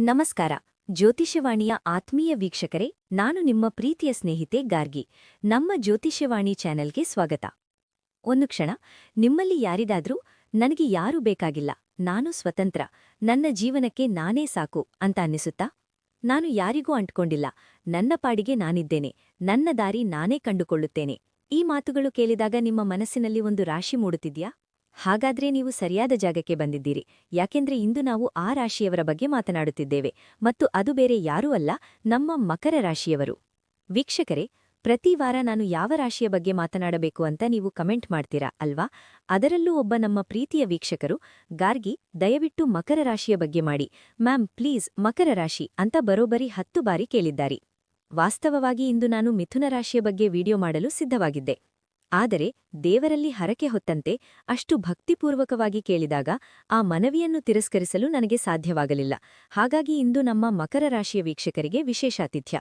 ನಮಸ್ಕಾರ. ಜ್ಯೋತಿಷ್ಯವಾಣಿಯ ಆತ್ಮೀಯ ವೀಕ್ಷಕರೇ, ನಾನು ನಿಮ್ಮ ಪ್ರೀತಿಯ ಸ್ನೇಹಿತೆ ಗಾರ್ಗಿ. ನಮ್ಮ ಜ್ಯೋತಿಷ್ಯವಾಣಿ ಚಾನೆಲ್ಗೆ ಸ್ವಾಗತ. ಒಂದು ಕ್ಷಣ, ನಿಮ್ಮಲ್ಲಿ ಯಾರಿಗಾದ್ರೂ ನನಗೆ ಯಾರೂ ಬೇಕಾಗಿಲ್ಲ, ನಾನು ಸ್ವತಂತ್ರ, ನನ್ನ ಜೀವನಕ್ಕೆ ನಾನೇ ಸಾಕು ಅಂತ ಅನ್ನಿಸುತ್ತಾ? ನಾನು ಯಾರಿಗೂ ಅಂಟ್ಕೊಂಡಿಲ್ಲ, ನನ್ನ ಪಾಡಿಗೆ ನಾನಿದ್ದೇನೆ, ನನ್ನ ದಾರಿ ನಾನೇ ಕಂಡುಕೊಳ್ಳುತ್ತೇನೆ. ಈ ಮಾತುಗಳು ಕೇಳಿದಾಗ ನಿಮ್ಮ ಮನಸ್ಸಿನಲ್ಲಿ ಒಂದು ರಾಶಿ ಮೂಡುತ್ತಿದ್ಯಾ? ಹಾಗಾದ್ರೆ ನೀವು ಸರಿಯಾದ ಜಾಗಕ್ಕೆ ಬಂದಿದ್ದೀರಿ. ಯಾಕೆಂದ್ರೆ ಇಂದು ನಾವು ಆ ರಾಶಿಯವರ ಬಗ್ಗೆ ಮಾತನಾಡುತ್ತಿದ್ದೇವೆ, ಮತ್ತು ಅದು ಬೇರೆ ಯಾರೂ ಅಲ್ಲ, ನಮ್ಮ ಮಕರ ರಾಶಿಯವರು. ವೀಕ್ಷಕರೇ, ಪ್ರತಿ ವಾರ ನಾನು ಯಾವ ರಾಶಿಯ ಬಗ್ಗೆ ಮಾತನಾಡಬೇಕು ಅಂತ ನೀವು ಕಮೆಂಟ್ ಮಾಡ್ತೀರಾ ಅಲ್ವಾ? ಅದರಲ್ಲೂ ಒಬ್ಬ ನಮ್ಮ ಪ್ರೀತಿಯ ವೀಕ್ಷಕರು, ಗಾರ್ಗಿ, ದಯವಿಟ್ಟು ಮಕರ ರಾಶಿಯ ಬಗ್ಗೆ ಮಾಡಿ ಮ್ಯಾಮ್ ಪ್ಲೀಸ್, ಮಕರ ರಾಶಿ ಅಂತ ಬರೋಬ್ಬರಿ 10 ಬಾರಿ ಕೇಳಿದ್ದಾರೆ. ವಾಸ್ತವವಾಗಿ ಇಂದು ನಾನು ಮಿಥುನ ರಾಶಿಯ ಬಗ್ಗೆ ವಿಡಿಯೋ ಮಾಡಲು ಸಿದ್ಧವಾಗಿದ್ದೆ. ಆದರೆ ದೇವರಲ್ಲಿ ಹರಕೆ ಹೊತ್ತಂತೆ ಅಷ್ಟು ಭಕ್ತಿಪೂರ್ವಕವಾಗಿ ಕೇಳಿದಾಗ ಆ ಮನವಿಯನ್ನು ತಿರಸ್ಕರಿಸಲು ನನಗೆ ಸಾಧ್ಯವಾಗಲಿಲ್ಲ. ಹಾಗಾಗಿ ಇಂದು ನಮ್ಮ ಮಕರ ರಾಶಿಯ ವೀಕ್ಷಕರಿಗೆ ವಿಶೇಷ ಆತಿಥ್ಯ.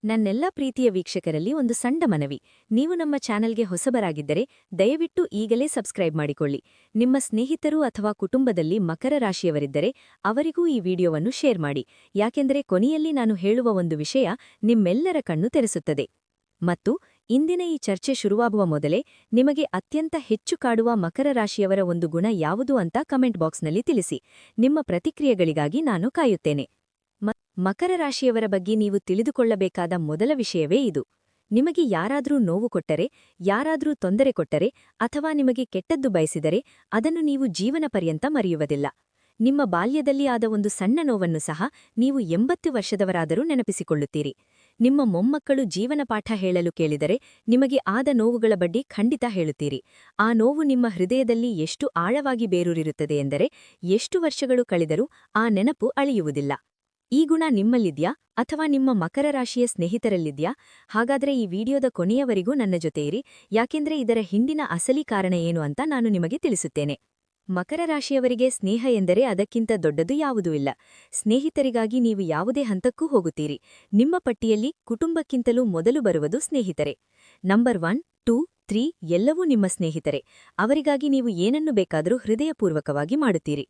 ನನ್ನೆಲ್ಲ ಪ್ರೀತಿಯ ವೀಕ್ಷಕರಲ್ಲಿ ಒಂದು ಸಣ್ಣ ಮನವಿ. ನೀವು ನಮ್ಮ ಚಾನೆಲ್ಗೆ ಹೊಸಬರಾಗಿದ್ದರೆ ದಯವಿಟ್ಟು ಈಗಲೇ ಸಬ್ಸ್ಕ್ರೈಬ್ ಮಾಡಿಕೊಳ್ಳಿ. ನಿಮ್ಮ ಸ್ನೇಹಿತರು ಅಥವಾ ಕುಟುಂಬದಲ್ಲಿ ಮಕರ ರಾಶಿಯವರಿದ್ದರೆ ಅವರಿಗೂ ಈ ವಿಡಿಯೋವನ್ನು ಶೇರ್ ಮಾಡಿ. ಯಾಕೆಂದರೆ ಕೊನೆಯಲ್ಲಿ ನಾನು ಹೇಳುವ ಒಂದು ವಿಷಯ ನಿಮ್ಮೆಲ್ಲರ ಕಣ್ಣು ತೆರೆಸುತ್ತದೆ. ಮತ್ತು ಇಂದಿನ ಈ ಚರ್ಚೆ ಶುರುವಾಗುವ ಮೊದಲೇ ನಿಮಗೆ ಅತ್ಯಂತ ಹೆಚ್ಚು ಕಾಡುವ ಮಕರ ರಾಶಿಯವರ ಒಂದು ಗುಣ ಯಾವುದು ಅಂತ ಕಮೆಂಟ್ ಬಾಕ್ಸ್ನಲ್ಲಿ ತಿಳಿಸಿ. ನಿಮ್ಮ ಪ್ರತಿಕ್ರಿಯೆಗಳಿಗಾಗಿ ನಾನು ಕಾಯುತ್ತೇನೆ. ಮಕರ ರಾಶಿಯವರ ಬಗ್ಗೆ ನೀವು ತಿಳಿದುಕೊಳ್ಳಬೇಕಾದ ಮೊದಲ ವಿಷಯವೇ ಇದು. ನಿಮಗೆ ಯಾರಾದ್ರೂ ನೋವು ಕೊಟ್ಟರೆ, ಯಾರಾದ್ರೂ ತೊಂದರೆ ಕೊಟ್ಟರೆ, ಅಥವಾ ನಿಮಗೆ ಕೆಟ್ಟದ್ದು ಬಯಸಿದರೆ ಅದನ್ನು ನೀವು ಜೀವನ ಪರ್ಯಂತ ಮರೆಯುವುದಿಲ್ಲ. ನಿಮ್ಮ ಬಾಲ್ಯದಲ್ಲಿ ಆದ ಒಂದು ಸಣ್ಣ ನೋವನ್ನು ಸಹ ನೀವು 80 ವರ್ಷದವರಾದರೂ ನೆನಪಿಸಿಕೊಳ್ಳುತ್ತೀರಿ. ನಿಮ್ಮ ಮೊಮ್ಮಕ್ಕಳು ಜೀವನ ಪಾಠ ಹೇಳಲು ಕೇಳಿದರೆ ನಿಮಗೆ ಆದ ನೋವುಗಳ ಬಗ್ಗೆ ಖಂಡಿತ ಹೇಳುತ್ತೀರಿ. ಆ ನೋವು ನಿಮ್ಮ ಹೃದಯದಲ್ಲಿ ಎಷ್ಟು ಆಳವಾಗಿ ಬೇರೂರಿರುತ್ತದೆ ಎಂದರೆ ಎಷ್ಟು ವರ್ಷಗಳು ಕಳೆದರೂ ಆ ನೆನಪು ಅಳಿಯುವುದಿಲ್ಲ. ಈ ಗುಣ ನಿಮ್ಮಲ್ಲಿದ್ಯಾ ಅಥವಾ ನಿಮ್ಮ ಮಕರ ರಾಶಿಯ ಸ್ನೇಹಿತರಲ್ಲಿದ್ಯಾ? ಹಾಗಾದರೆ ಈ ವಿಡಿಯೋದ ಕೊನೆಯವರೆಗೂ ನನ್ನ ಜೊತೆ ಇರಿ, ಯಾಕೆಂದ್ರೆ ಇದರ ಹಿಂದಿನ ಅಸಲಿ ಕಾರಣ ಏನು ಅಂತ ನಾನು ನಿಮಗೆ ತಿಳಿಸುತ್ತೇನೆ. ಮಕರ ರಾಶಿಯವರಿಗೆ ಸ್ನೇಹ ಎಂದರೆ ಅದಕ್ಕಿಂತ ದೊಡ್ಡದು ಯಾವುದೂ ಇಲ್ಲ. ಸ್ನೇಹಿತರಿಗಾಗಿ ನೀವು ಯಾವುದೇ ಹಂತಕ್ಕೂ ಹೋಗುತ್ತೀರಿ. ನಿಮ್ಮ ಪಟ್ಟಿಯಲ್ಲಿ ಕುಟುಂಬಕ್ಕಿಂತಲೂ ಮೊದಲು ಬರುವುದು ಸ್ನೇಹಿತರೆ. ನಂಬರ್ 1, 2, 3 ಎಲ್ಲವೂ ನಿಮ್ಮ ಸ್ನೇಹಿತರೆ. ಅವರಿಗಾಗಿ ನೀವು ಏನನ್ನು ಬೇಕಾದರೂ ಹೃದಯಪೂರ್ವಕವಾಗಿ ಮಾಡುತ್ತೀರಿ.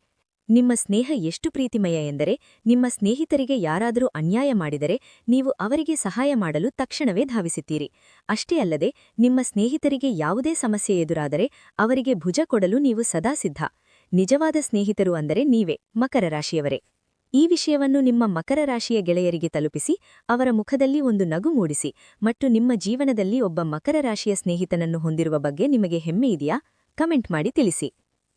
ನಿಮ್ಮ ಸ್ನೇಹ ಎಷ್ಟು ಪ್ರೀತಿಮಯ ಎಂದರೆ ನಿಮ್ಮ ಸ್ನೇಹಿತರಿಗೆ ಯಾರಾದರೂ ಅನ್ಯಾಯ ಮಾಡಿದರೆ ನೀವು ಅವರಿಗೆ ಸಹಾಯ ಮಾಡಲು ತಕ್ಷಣವೇ ಧಾವಿಸುತ್ತೀರಿ. ಅಷ್ಟೇ ಅಲ್ಲದೆ ನಿಮ್ಮ ಸ್ನೇಹಿತರಿಗೆ ಯಾವುದೇ ಸಮಸ್ಯೆ ಎದುರಾದರೆ ಅವರಿಗೆ ಭುಜ ಕೊಡಲು ನೀವು ಸದಾ ಸಿದ್ಧ. ನಿಜವಾದ ಸ್ನೇಹಿತರು ಅಂದರೆ ನೀವೇ, ಮಕರ ರಾಶಿಯವರೇ. ಈ ವಿಷಯವನ್ನು ನಿಮ್ಮ ಮಕರ ರಾಶಿಯ ಗೆಳೆಯರಿಗೆ ತಲುಪಿಸಿ ಅವರ ಮುಖದಲ್ಲಿ ಒಂದು ನಗು ಮೂಡಿಸಿ. ಮತ್ತು ನಿಮ್ಮ ಜೀವನದಲ್ಲಿ ಒಬ್ಬ ಮಕರ ರಾಶಿಯ ಸ್ನೇಹಿತನನ್ನು ಹೊಂದಿರುವ ಬಗ್ಗೆ ನಿಮಗೆ ಹೆಮ್ಮೆ ಇದೆಯಾ? ಕಮೆಂಟ್ ಮಾಡಿ ತಿಳಿಸಿ.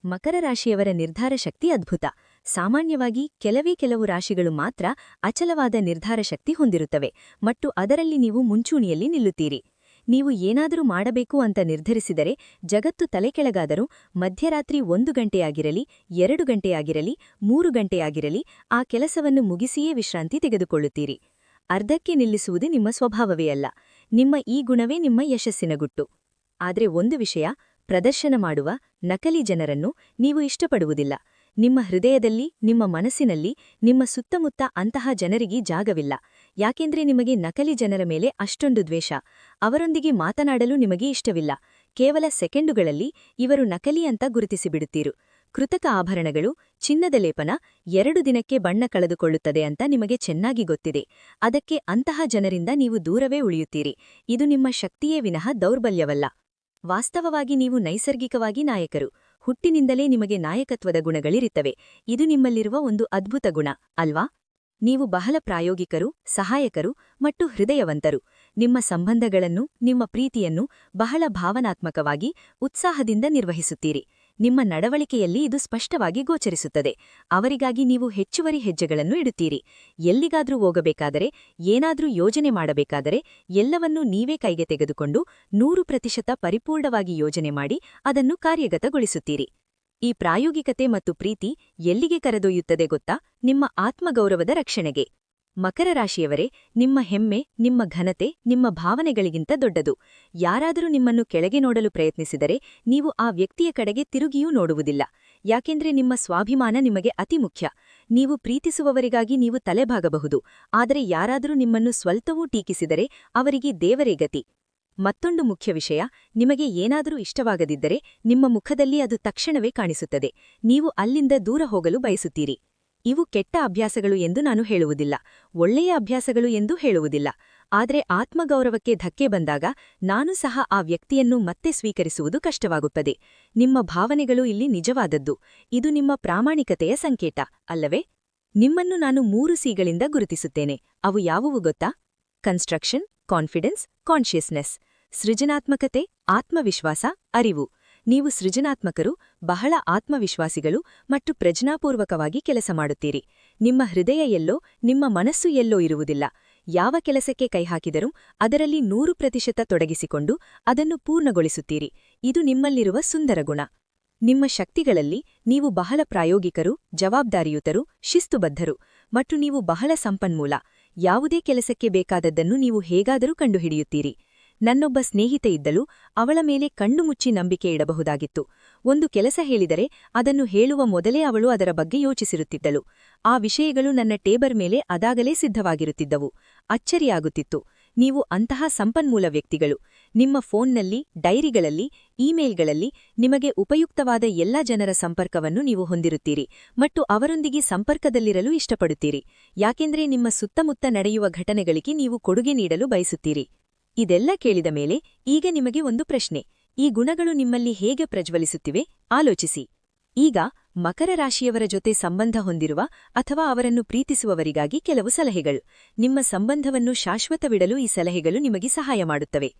ಮಕರ ರಾಶಿಯವರ ನಿರ್ಧಾರ ಶಕ್ತಿ ಅದ್ಭುತ. ಸಾಮಾನ್ಯವಾಗಿ ಕೆಲವು ರಾಶಿಗಳು ಮಾತ್ರ ಅಚಲವಾದ ನಿರ್ಧಾರ ಶಕ್ತಿ ಹೊಂದಿರುತ್ತವೆ, ಮತ್ತು ಅದರಲ್ಲಿ ನೀವು ಮುಂಚೂಣಿಯಲ್ಲಿ ನಿಲ್ಲುತ್ತೀರಿ. ನೀವು ಏನಾದರೂ ಮಾಡಬೇಕು ಅಂತ ನಿರ್ಧರಿಸಿದರೆ ಜಗತ್ತು ತಲೆಕೆಳಗಾದರೂ ಮಧ್ಯರಾತ್ರಿ 1 ಗಂಟೆಯಾಗಿರಲಿ, 2 ಗಂಟೆಯಾಗಿರಲಿ, 3 ಗಂಟೆಯಾಗಿರಲಿ ಆ ಕೆಲಸವನ್ನು ಮುಗಿಸಿಯೇ ವಿಶ್ರಾಂತಿ ತೆಗೆದುಕೊಳ್ಳುತ್ತೀರಿ. ಅರ್ಧಕ್ಕೆ ನಿಲ್ಲಿಸುವುದು ನಿಮ್ಮ ಸ್ವಭಾವವೇ ಅಲ್ಲ, ನಿಮ್ಮ ಈ ಗುಣವೇ ನಿಮ್ಮ ಯಶಸ್ಸಿನ ಗುಟ್ಟು. ಆದರೆ ಒಂದು ವಿಷಯ, ಪ್ರದರ್ಶನ ಮಾಡುವ ನಕಲಿ ಜನರನ್ನು ನೀವು ಇಷ್ಟಪಡುವುದಿಲ್ಲ. ನಿಮ್ಮ ಹೃದಯದಲ್ಲಿ, ನಿಮ್ಮ ಮನಸ್ಸಿನಲ್ಲಿ, ನಿಮ್ಮ ಸುತ್ತಮುತ್ತ ಅಂತಹ ಜನರಿಗೆ ಜಾಗವಿಲ್ಲ. ಯಾಕೆಂದ್ರೆ ನಿಮಗೆ ನಕಲಿ ಜನರ ಮೇಲೆ ಅಷ್ಟೊಂದು ದ್ವೇಷ. ಅವರೊಂದಿಗೆ ಮಾತನಾಡಲು ನಿಮಗೆ ಇಷ್ಟವಿಲ್ಲ. ಕೇವಲ ಸೆಕೆಂಡುಗಳಲ್ಲಿ ಇವರು ನಕಲಿ ಅಂತ ಗುರುತಿಸಿಬಿಡುತ್ತೀರು. ಕೃತಕ ಆಭರಣಗಳು, ಚಿನ್ನದ ಲೇಪನ 2 ದಿನಕ್ಕೆ ಬಣ್ಣ ಕಳೆದುಕೊಳ್ಳುತ್ತದೆ ಅಂತ ನಿಮಗೆ ಚೆನ್ನಾಗಿ ಗೊತ್ತಿದೆ. ಅದಕ್ಕೆ ಅಂತಹ ಜನರಿಂದ ನೀವು ದೂರವೇ ಉಳಿಯುತ್ತೀರಿ. ಇದು ನಿಮ್ಮ ಶಕ್ತಿಯೇ ವಿನಃ ದೌರ್ಬಲ್ಯವಲ್ಲ. ವಾಸ್ತವವಾಗಿ ನೀವು ನೈಸರ್ಗಿಕವಾಗಿ ನಾಯಕರು. ಹುಟ್ಟಿನಿಂದಲೇ ನಿಮಗೆ ನಾಯಕತ್ವದ ಗುಣಗಳಿರುತ್ತವೆ. ಇದು ನಿಮ್ಮಲ್ಲಿರುವ ಒಂದು ಅದ್ಭುತ ಗುಣ ಅಲ್ವಾ? ನೀವು ಬಹಳ ಪ್ರಾಯೋಗಿಕರು, ಸಹಾಯಕರು ಮತ್ತು ಹೃದಯವಂತರು. ನಿಮ್ಮ ಸಂಬಂಧಗಳನ್ನು, ನಿಮ್ಮ ಪ್ರೀತಿಯನ್ನು ಬಹಳ ಭಾವನಾತ್ಮಕವಾಗಿ, ಉತ್ಸಾಹದಿಂದ ನಿರ್ವಹಿಸುತ್ತೀರಿ. ನಿಮ್ಮ ನಡವಳಿಕೆಯಲ್ಲಿ ಇದು ಸ್ಪಷ್ಟವಾಗಿ ಗೋಚರಿಸುತ್ತದೆ. ಅವರಿಗಾಗಿ ನೀವು ಹೆಚ್ಚುವರಿ ಹೆಜ್ಜೆಗಳನ್ನು ಇಡುತ್ತೀರಿ. ಎಲ್ಲಿಗಾದ್ರೂ ಹೋಗಬೇಕಾದರೆ, ಏನಾದ್ರೂ ಯೋಜನೆ ಮಾಡಬೇಕಾದರೆ ಎಲ್ಲವನ್ನೂ ನೀವೇ ಕೈಗೆ ತೆಗೆದುಕೊಂಡು 100% ಪರಿಪೂರ್ಣವಾಗಿ ಯೋಜನೆ ಮಾಡಿ ಅದನ್ನು ಕಾರ್ಯಗತಗೊಳಿಸುತ್ತೀರಿ. ಈ ಪ್ರಾಯೋಗಿಕತೆ ಮತ್ತು ಪ್ರೀತಿ ಎಲ್ಲಿಗೆ ಕರೆದೊಯ್ಯುತ್ತದೆ ಗೊತ್ತಾ? ನಿಮ್ಮ ಆತ್ಮಗೌರವದ ರಕ್ಷಣೆಗೆ. ಮಕರ ರಾಶಿಯವರೇ, ನಿಮ್ಮ ಹೆಮ್ಮೆ, ನಿಮ್ಮ ಘನತೆ ನಿಮ್ಮ ಭಾವನೆಗಳಿಗಿಂತ ದೊಡ್ಡದು. ಯಾರಾದರೂ ನಿಮ್ಮನ್ನು ಕೆಳಗೆ ನೋಡಲು ಪ್ರಯತ್ನಿಸಿದರೆ ನೀವು ಆ ವ್ಯಕ್ತಿಯ ಕಡೆಗೆ ತಿರುಗಿಯೂ ನೋಡುವುದಿಲ್ಲ. ಯಾಕೆಂದ್ರೆ ನಿಮ್ಮ ಸ್ವಾಭಿಮಾನ ನಿಮಗೆ ಅತಿ ಮುಖ್ಯ. ನೀವು ಪ್ರೀತಿಸುವವರಿಗಾಗಿ ನೀವು ತಲೆಬಾಗಬಹುದು, ಆದರೆ ಯಾರಾದರೂ ನಿಮ್ಮನ್ನು ಸ್ವಲ್ಪವೂ ಟೀಕಿಸಿದರೆ ಅವರಿಗೆ ದೇವರೇ ಗತಿ. ಮತ್ತೊಂದು ಮುಖ್ಯ ವಿಷಯ, ನಿಮಗೆ ಏನಾದರೂ ಇಷ್ಟವಾಗದಿದ್ದರೆ ನಿಮ್ಮ ಮುಖದಲ್ಲಿ ಅದು ತಕ್ಷಣವೇ ಕಾಣಿಸುತ್ತದೆ. ನೀವು ಅಲ್ಲಿಂದ ದೂರ ಹೋಗಲು ಬಯಸುತ್ತೀರಿ. ಇವು ಕೆಟ್ಟ ಅಭ್ಯಾಸಗಳು ಎಂದು ನಾನು ಹೇಳುವುದಿಲ್ಲ, ಒಳ್ಳೆಯ ಅಭ್ಯಾಸಗಳು ಎಂದೂ ಹೇಳುವುದಿಲ್ಲ. ಆದರೆ ಆತ್ಮಗೌರವಕ್ಕೆ ಧಕ್ಕೆ ಬಂದಾಗ ನಾನು ಸಹ ಆ ವ್ಯಕ್ತಿಯನ್ನು ಮತ್ತೆ ಸ್ವೀಕರಿಸುವುದು ಕಷ್ಟವಾಗುತ್ತದೆ. ನಿಮ್ಮ ಭಾವನೆಗಳು ಇಲ್ಲಿ ನಿಜವಾದದ್ದು. ಇದು ನಿಮ್ಮ ಪ್ರಾಮಾಣಿಕತೆಯ ಸಂಕೇತ, ಅಲ್ಲವೇ? ನಿಮ್ಮನ್ನು ನಾನು 3 ಸಿಗಳಿಂದ ಗುರುತಿಸುತ್ತೇನೆ. ಅವು ಯಾವುವು ಗೊತ್ತಾ? Construction, confidence, consciousness. ಸೃಜನಾತ್ಮಕತೆ, ಆತ್ಮವಿಶ್ವಾಸ, ಅರಿವು. ನೀವು ಸೃಜನಾತ್ಮಕರು, ಬಹಳ ಆತ್ಮವಿಶ್ವಾಸಿಗಳು ಮತ್ತು ಪ್ರಜ್ಞಾಪೂರ್ವಕವಾಗಿ ಕೆಲಸ ಮಾಡುತ್ತೀರಿ. ನಿಮ್ಮ ಹೃದಯ ಎಲ್ಲೋ, ನಿಮ್ಮ ಮನಸ್ಸು ಎಲ್ಲೋ ಇರುವುದಿಲ್ಲ. ಯಾವ ಕೆಲಸಕ್ಕೆ ಕೈಹಾಕಿದರೂ ಅದರಲ್ಲಿ 100% ತೊಡಗಿಸಿಕೊಂಡು ಅದನ್ನು ಪೂರ್ಣಗೊಳಿಸುತ್ತೀರಿ. ಇದು ನಿಮ್ಮಲ್ಲಿರುವ ಸುಂದರ ಗುಣ. ನಿಮ್ಮ ಶಕ್ತಿಗಳಲ್ಲಿ ನೀವು ಬಹಳ ಪ್ರಾಯೋಗಿಕರು, ಜವಾಬ್ದಾರಿಯುತರು, ಶಿಸ್ತುಬದ್ಧರು ಮತ್ತು ನೀವು ಬಹಳ ಸಂಪನ್ಮೂಲ. ಯಾವುದೇ ಕೆಲಸಕ್ಕೆ ಬೇಕಾದದ್ದನ್ನು ನೀವು ಹೇಗಾದರೂ ಕಂಡುಹಿಡಿಯುತ್ತೀರಿ. ನನ್ನೊಬ್ಬ ಸ್ನೇಹಿತೆ ಇದ್ದಳು. ಅವಳ ಮೇಲೆ ಕಣ್ಣು ಮುಚ್ಚಿ ನಂಬಿಕೆ ಇಡಬಹುದಾಗಿತ್ತು. ಒಂದು ಕೆಲಸ ಹೇಳಿದರೆ ಅದನ್ನು ಹೇಳುವ ಮೊದಲೇ ಅವಳು ಅದರ ಬಗ್ಗೆ ಯೋಚಿಸಿರುತ್ತಿದ್ದಳು. ಆ ವಿಷಯಗಳು ನನ್ನ ಟೇಬಲ್ ಮೇಲೆ ಅದಾಗಲೇ ಸಿದ್ಧವಾಗಿರುತ್ತಿದ್ದವು. ಅಚ್ಚರಿಯಾಗುತ್ತಿತ್ತು. ನೀವು ಅಂತಹ ಸಂಪನ್ಮೂಲ ವ್ಯಕ್ತಿಗಳು. ನಿಮ್ಮ ಫೋನ್ನಲ್ಲಿ, ಡೈರಿಗಳಲ್ಲಿ, ಇಮೇಲ್ಗಳಲ್ಲಿ ನಿಮಗೆ ಉಪಯುಕ್ತವಾದ ಎಲ್ಲ ಜನರ ಸಂಪರ್ಕವನ್ನು ನೀವು ಹೊಂದಿರುತ್ತೀರಿ ಮತ್ತು ಅವರೊಂದಿಗೆ ಸಂಪರ್ಕದಲ್ಲಿರಲು ಇಷ್ಟಪಡುತ್ತೀರಿ. ಯಾಕೆಂದರೆ ನಿಮ್ಮ ಸುತ್ತಮುತ್ತ ನಡೆಯುವ ಘಟನೆಗಳಿಗೆ ನೀವು ಕೊಡುಗೆ ನೀಡಲು ಬಯಸುತ್ತೀರಿ. ಇದೆಲ್ಲ ಕೇಳಿದ ಮೇಲೆ ಈಗ ನಿಮಗೆ ಒಂದು ಪ್ರಶ್ನೆ. ಈ ಗುಣಗಳು ನಿಮ್ಮಲ್ಲಿ ಹೇಗೆ ಪ್ರಜ್ವಲಿಸುತ್ತಿವೆ? ಆಲೋಚಿಸಿ. ಈಗ ಮಕರ ರಾಶಿಯವರ ಜೊತೆ ಸಂಬಂಧ ಹೊಂದಿರುವ ಅಥವಾ ಅವರನ್ನು ಪ್ರೀತಿಸುವವರಿಗಾಗಿ ಕೆಲವು ಸಲಹೆಗಳು. ನಿಮ್ಮ ಸಂಬಂಧವನ್ನು ಶಾಶ್ವತವಿಡಲು ಈ ಸಲಹೆಗಳು ನಿಮಗೆ ಸಹಾಯ ಮಾಡುತ್ತವೆ.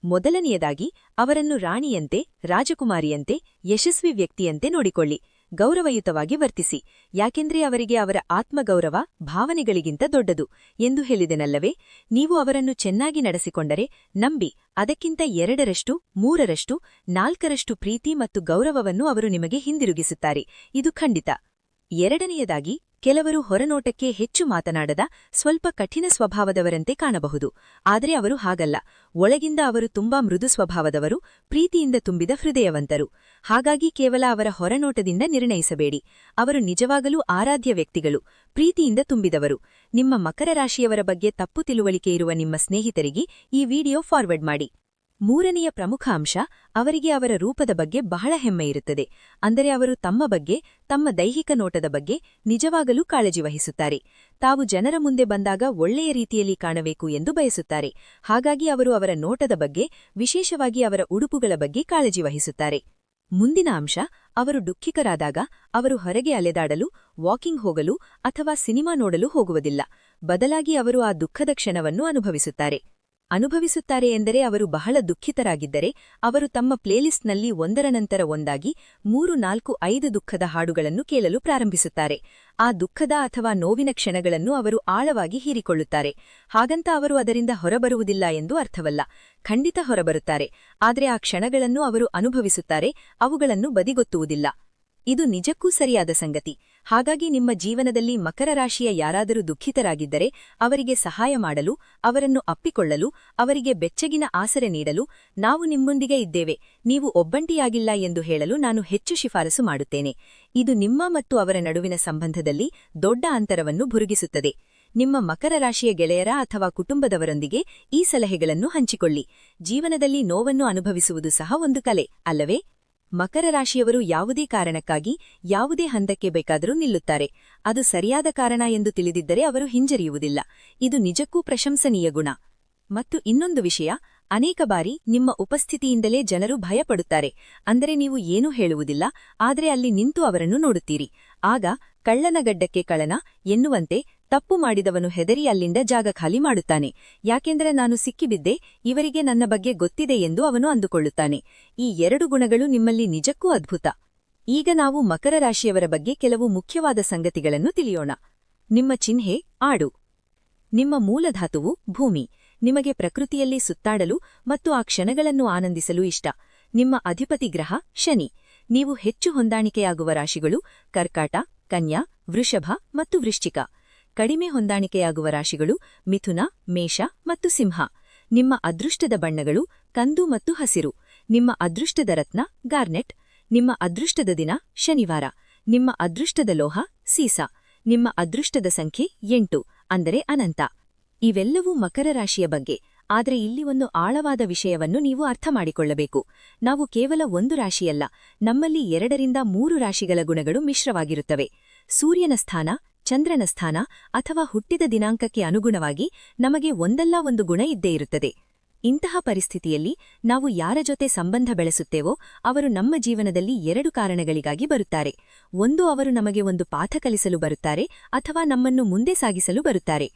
ಮೊದಲನೆಯದಾಗಿ, ಅವರನ್ನು ರಾಣಿಯಂತೆ, ರಾಜಕುಮಾರಿಯಂತೆ, ಯಶಸ್ವಿ ವ್ಯಕ್ತಿಯಂತೆ ನೋಡಿಕೊಳ್ಳಿ. ಗೌರವಯುತವಾಗಿ ವರ್ತಿಸಿ. ಯಾಕೆಂದ್ರೆ ಅವರಿಗೆ ಅವರ ಆತ್ಮಗೌರವ ಭಾವನೆಗಳಿಗಿಂತ ದೊಡ್ಡದು ಎಂದು ಹೇಳಿದೆನಲ್ಲವೇ? ನೀವು ಅವರನ್ನು ಚೆನ್ನಾಗಿ ನಡೆಸಿಕೊಂಡರೆ ನಂಬಿ, ಅದಕ್ಕಿಂತ 2ರಷ್ಟು, 3ರಷ್ಟು, 4ರಷ್ಟು ಪ್ರೀತಿ ಮತ್ತು ಗೌರವವನ್ನು ಅವರು ನಿಮಗೆ ಹಿಂದಿರುಗಿಸುತ್ತಾರೆ. ಇದು ಖಂಡಿತ. ಎರಡನೆಯದಾಗಿ, ಕೆಲವರು ಹೊರನೋಟಕ್ಕೆ ಹೆಚ್ಚು ಮಾತನಾಡದ, ಸ್ವಲ್ಪ ಕಠಿಣ ಸ್ವಭಾವದವರಂತೆ ಕಾಣಬಹುದು. ಆದರೆ ಅವರು ಹಾಗಲ್ಲ. ಒಳಗಿಂದ ಅವರು ತುಂಬಾ ಮೃದು ಸ್ವಭಾವದವರು, ಪ್ರೀತಿಯಿಂದ ತುಂಬಿದ ಹೃದಯವಂತರು. ಹಾಗಾಗಿ ಕೇವಲ ಅವರ ಹೊರನೋಟದಿಂದ ನಿರ್ಣಯಿಸಬೇಡಿ. ಅವರು ನಿಜವಾಗಲೂ ಆರಾಧ್ಯ ವ್ಯಕ್ತಿಗಳು, ಪ್ರೀತಿಯಿಂದ ತುಂಬಿದವರು. ನಿಮ್ಮ ಮಕರ ರಾಶಿಯವರ ಬಗ್ಗೆ ತಪ್ಪು ತಿಳುವಳಿಕೆ ಇರುವ ನಿಮ್ಮ ಸ್ನೇಹಿತರಿಗೆ ಈ ವಿಡಿಯೋ ಫಾರ್ವರ್ಡ್ ಮಾಡಿ. ಮೂರನೆಯ ಪ್ರಮುಖ ಅಂಶ, ಅವರಿಗೆ ಅವರ ರೂಪದ ಬಗ್ಗೆ ಬಹಳ ಹೆಮ್ಮೆಯಿರುತ್ತದೆ. ಅಂದರೆ ಅವರು ತಮ್ಮ ಬಗ್ಗೆ, ತಮ್ಮ ದೈಹಿಕ ನೋಟದ ಬಗ್ಗೆ ನಿಜವಾಗಲೂ ಕಾಳಜಿ ವಹಿಸುತ್ತಾರೆ. ತಾವು ಜನರ ಮುಂದೆ ಬಂದಾಗ ಒಳ್ಳೆಯ ರೀತಿಯಲ್ಲಿ ಕಾಣಬೇಕು ಎಂದು ಬಯಸುತ್ತಾರೆ. ಹಾಗಾಗಿ ಅವರು ಅವರ ನೋಟದ ಬಗ್ಗೆ, ವಿಶೇಷವಾಗಿ ಅವರ ಉಡುಪುಗಳ ಬಗ್ಗೆ ಕಾಳಜಿ ವಹಿಸುತ್ತಾರೆ. ಮುಂದಿನ ಅಂಶ, ಅವರು ದುಃಖಿತರಾದಾಗ ಅವರು ಹೊರಗೆ ಅಲೆದಾಡಲು, ವಾಕಿಂಗ್ ಹೋಗಲು ಅಥವಾ ಸಿನಿಮಾ ನೋಡಲು ಹೋಗುವುದಿಲ್ಲ. ಬದಲಾಗಿ ಅವರು ಆ ದುಃಖದ ಕ್ಷಣವನ್ನು ಅನುಭವಿಸುತ್ತಾರೆ ಎಂದರೆ ಅವರು ಬಹಳ ದುಃಖಿತರಾಗಿದ್ದರೆ ಅವರು ತಮ್ಮ ಪ್ಲೇಲಿಸ್ಟ್ನಲ್ಲಿ ಒಂದರ ನಂತರ ಒಂದಾಗಿ 3, 4, 5 ದುಃಖದ ಹಾಡುಗಳನ್ನು ಕೇಳಲು ಪ್ರಾರಂಭಿಸುತ್ತಾರೆ. ಆ ದುಃಖದ ಅಥವಾ ನೋವಿನ ಕ್ಷಣಗಳನ್ನು ಅವರು ಆಳವಾಗಿ ಹೀರಿಕೊಳ್ಳುತ್ತಾರೆ. ಹಾಗಂತ ಅವರು ಅದರಿಂದ ಹೊರಬರುವುದಿಲ್ಲ ಎಂದು ಅರ್ಥವಲ್ಲ. ಖಂಡಿತ ಹೊರಬರುತ್ತಾರೆ. ಆದರೆ ಆ ಕ್ಷಣಗಳನ್ನು ಅವರು ಅನುಭವಿಸುತ್ತಾರೆ, ಅವುಗಳನ್ನು ಬದಿಗೊತ್ತುವುದಿಲ್ಲ. ಇದು ನಿಜಕ್ಕೂ ಸರಿಯಾದ ಸಂಗತಿ. ಹಾಗಾಗಿ ನಿಮ್ಮ ಜೀವನದಲ್ಲಿ ಮಕರ ರಾಶಿಯ ಯಾರಾದರೂ ದುಃಖಿತರಾಗಿದ್ದರೆ ಅವರಿಗೆ ಸಹಾಯ ಮಾಡಲು, ಅವರನ್ನು ಅಪ್ಪಿಕೊಳ್ಳಲು, ಅವರಿಗೆ ಬೆಚ್ಚಗಿನ ಆಸರೆ ನೀಡಲು, ನಾವು ನಿಮ್ಮೊಂದಿಗೆ ಇದ್ದೇವೆ, ನೀವು ಒಬ್ಬಂಟಿಯಾಗಿಲ್ಲ ಎಂದು ಹೇಳಲು ನಾನು ಹೆಚ್ಚು ಶಿಫಾರಸು ಮಾಡುತ್ತೇನೆ. ಇದು ನಿಮ್ಮ ಮತ್ತು ಅವರ ನಡುವಿನ ಸಂಬಂಧದಲ್ಲಿ ದೊಡ್ಡ ಅಂತರವನ್ನು ಭುರುಗಿಸುತ್ತದೆ. ನಿಮ್ಮ ಮಕರ ರಾಶಿಯ ಗೆಳೆಯರ ಅಥವಾ ಕುಟುಂಬದವರೊಂದಿಗೆ ಈ ಸಲಹೆಗಳನ್ನು ಹಂಚಿಕೊಳ್ಳಿ. ಜೀವನದಲ್ಲಿ ನೋವನ್ನು ಅನುಭವಿಸುವುದು ಸಹ ಒಂದು ಕಲೆ, ಅಲ್ಲವೇ? ಮಕರ ರಾಶಿಯವರು ಯಾವುದೇ ಕಾರಣಕ್ಕಾಗಿ ಯಾವುದೇ ಹಂತಕ್ಕೆ ಬೇಕಾದರೂ ನಿಲ್ಲುತ್ತಾರೆ. ಅದು ಸರಿಯಾದ ಕಾರಣ ಎಂದು ತಿಳಿದಿದ್ದರೆ ಅವರು ಹಿಂಜರಿಯುವುದಿಲ್ಲ. ಇದು ನಿಜಕ್ಕೂ ಪ್ರಶಂಸನೀಯ ಗುಣ. ಮತ್ತು ಇನ್ನೊಂದು ವಿಷಯ, ಅನೇಕ ಬಾರಿ ನಿಮ್ಮ ಉಪಸ್ಥಿತಿಯಿಂದಲೇ ಜನರು ಭಯಪಡುತ್ತಾರೆ. ಅಂದರೆ ನೀವು ಏನೂ ಹೇಳುವುದಿಲ್ಲ, ಆದರೆ ಅಲ್ಲಿ ನಿಂತು ಅವರನ್ನು ನೋಡುತ್ತೀರಿ. ಆಗ ಕಳ್ಳನ ಗಡ್ಡಕ್ಕೆ ಕಳ್ಳನ ಎನ್ನುವಂತೆ ತಪ್ಪು ಮಾಡಿದವನು ಹೆದರಿ ಅಲ್ಲಿಂದ ಜಾಗ ಖಾಲಿ ಮಾಡುತ್ತಾನೆ. ಯಾಕೆಂದರೆ ನಾನು ಸಿಕ್ಕಿಬಿದ್ದೆ, ಇವರಿಗೆ ನನ್ನ ಬಗ್ಗೆ ಗೊತ್ತಿದೆ ಎಂದು ಅವನು ಅಂದುಕೊಳ್ಳುತ್ತಾನೆ. ಈ 2 ಗುಣಗಳು ನಿಮ್ಮಲ್ಲಿ ನಿಜಕ್ಕೂ ಅದ್ಭುತ. ಈಗ ನಾವು ಮಕರ ರಾಶಿಯವರ ಬಗ್ಗೆ ಕೆಲವು ಮುಖ್ಯವಾದ ಸಂಗತಿಗಳನ್ನು ತಿಳಿಯೋಣ. ನಿಮ್ಮ ಚಿಹ್ನೆ ಆಡು. ನಿಮ್ಮ ಮೂಲಧಾತುವು ಭೂಮಿ. ನಿಮಗೆ ಪ್ರಕೃತಿಯಲ್ಲಿ ಸುತ್ತಾಡಲು ಮತ್ತು ಆ ಕ್ಷಣಗಳನ್ನು ಆನಂದಿಸಲು ಇಷ್ಟ. ನಿಮ್ಮ ಅಧಿಪತಿ ಗ್ರಹ ಶನಿ. ನೀವು ಹೆಚ್ಚು ಹೊಂದಾಣಿಕೆಯಾಗುವ ರಾಶಿಗಳು ಕರ್ಕಾಟ, ಕನ್ಯಾ, ವೃಷಭ ಮತ್ತು ವೃಶ್ಚಿಕ. ಕಡಿಮೆ ಹೊಂದಾಣಿಕೆಯಾಗುವ ರಾಶಿಗಳು ಮಿಥುನ, ಮೇಷ ಮತ್ತು ಸಿಂಹ. ನಿಮ್ಮ ಅದೃಷ್ಟದ ಬಣ್ಣಗಳು ಕಂದು ಮತ್ತು ಹಸಿರು. ನಿಮ್ಮ ಅದೃಷ್ಟದ ರತ್ನ ಗಾರ್ನೆಟ್. ನಿಮ್ಮ ಅದೃಷ್ಟದ ದಿನ ಶನಿವಾರ. ನಿಮ್ಮ ಅದೃಷ್ಟದ ಲೋಹ ಸೀಸ. ನಿಮ್ಮ ಅದೃಷ್ಟದ ಸಂಖ್ಯೆ 8, ಅಂದರೆ ಅನಂತ. ಇವೆಲ್ಲವೂ ಮಕರ ರಾಶಿಯ ಬಗ್ಗೆ. ಆದರೆ ಇಲ್ಲಿ ಒಂದು ಆಳವಾದ ವಿಷಯವನ್ನು ನೀವು ಅರ್ಥಮಾಡಿಕೊಳ್ಳಬೇಕು. ನಾವು ಕೇವಲ ಒಂದು ರಾಶಿಯಲ್ಲ, ನಮ್ಮಲ್ಲಿ 2 ರಿಂದ 3 ರಾಶಿಗಳ ಗುಣಗಳು ಮಿಶ್ರವಾಗಿರುತ್ತವೆ. ಸೂರ್ಯನ ಸ್ಥಾನ ಚಂದ್ರನ ಸ್ಥಾನ ಅಥವಾ ಹುಟ್ಟಿದ ದಿನಾಂಕಕ್ಕೆ ಅನುಗುಣವಾಗಿ ನಮಗೆ ಒಂದಲ್ಲ ಒಂದು ಗುಣ ಇದ್ದೇ ಇರುತ್ತದೆ. ಇಂತಹ ಪರಿಸ್ಥಿತಿಯಲ್ಲಿ ನಾವು ಯಾರ ಜೊತೆ ಸಂಬಂಧ ಬೆಳೆಸುತ್ತೇವೋ ಅವರು ನಮ್ಮ ಜೀವನದಲ್ಲಿ 2 ಕಾರಣಗಳಿಗಾಗಿ ಬರುತ್ತಾರೆ. ಒಂದು, ಅವರು ನಮಗೆ ಒಂದು ಪಾಠ ಕಲಿಸಲು ಬರುತ್ತಾರೆ ಅಥವಾ ನಮ್ಮನ್ನು ಮುಂದೆ ಸಾಗಿಸಲು ಬರುತ್ತಾರೆ.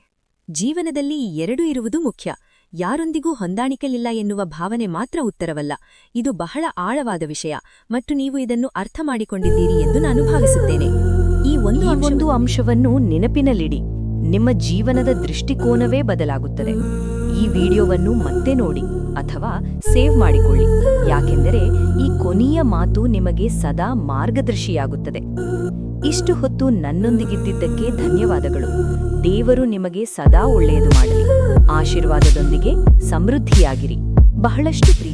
ಜೀವನದಲ್ಲಿ ಈ 2 ಇರುವುದು ಮುಖ್ಯ. ಯಾರೊಂದಿಗೂ ಹೊಂದಾಣಿಕೆಯಿಲ್ಲ ಎನ್ನುವ ಭಾವನೆ ಮಾತ್ರ ಉತ್ತರವಲ್ಲ. ಇದು ಬಹಳ ಆಳವಾದ ವಿಷಯ ಮತ್ತು ನೀವು ಇದನ್ನು ಅರ್ಥ ಮಾಡಿಕೊಂಡಿದ್ದೀರಿ ಎಂದು ನಾನು ಭಾವಿಸುತ್ತೇನೆ. ಈ ಒಂದು ಅಂಶವನ್ನು ನೆನಪಿನಲ್ಲಿಡಿ. ನಿಮ್ಮ ಜೀವನದ ದೃಷ್ಟಿಕೋನವೇ ಬದಲಾಗುತ್ತದೆ. ಈ ವಿಡಿಯೋವನ್ನು ಮತ್ತೆ ನೋಡಿ ಅಥವಾ ಸೇವ್ ಮಾಡಿಕೊಳ್ಳಿ, ಯಾಕೆಂದರೆ ಈ ಕೊನೆಯ ಮಾತು ನಿಮಗೆ ಸದಾ ಮಾರ್ಗದರ್ಶಿಯಾಗುತ್ತದೆ. ಇಷ್ಟು ಹೊತ್ತು ನನ್ನೊಂದಿಗಿದ್ದಿದ್ದಕ್ಕೆ ಧನ್ಯವಾದಗಳು. ದೇವರು ನಿಮಗೆ ಸದಾ ಒಳ್ಳೆಯದು ಮಾಡಲಿ. ಆಶೀರ್ವಾದದೊಂದಿಗೆ ಸಮೃದ್ಧಿಯಾಗಿರಿ. ಬಹಳಷ್ಟು ಪ್ರೀತಿ.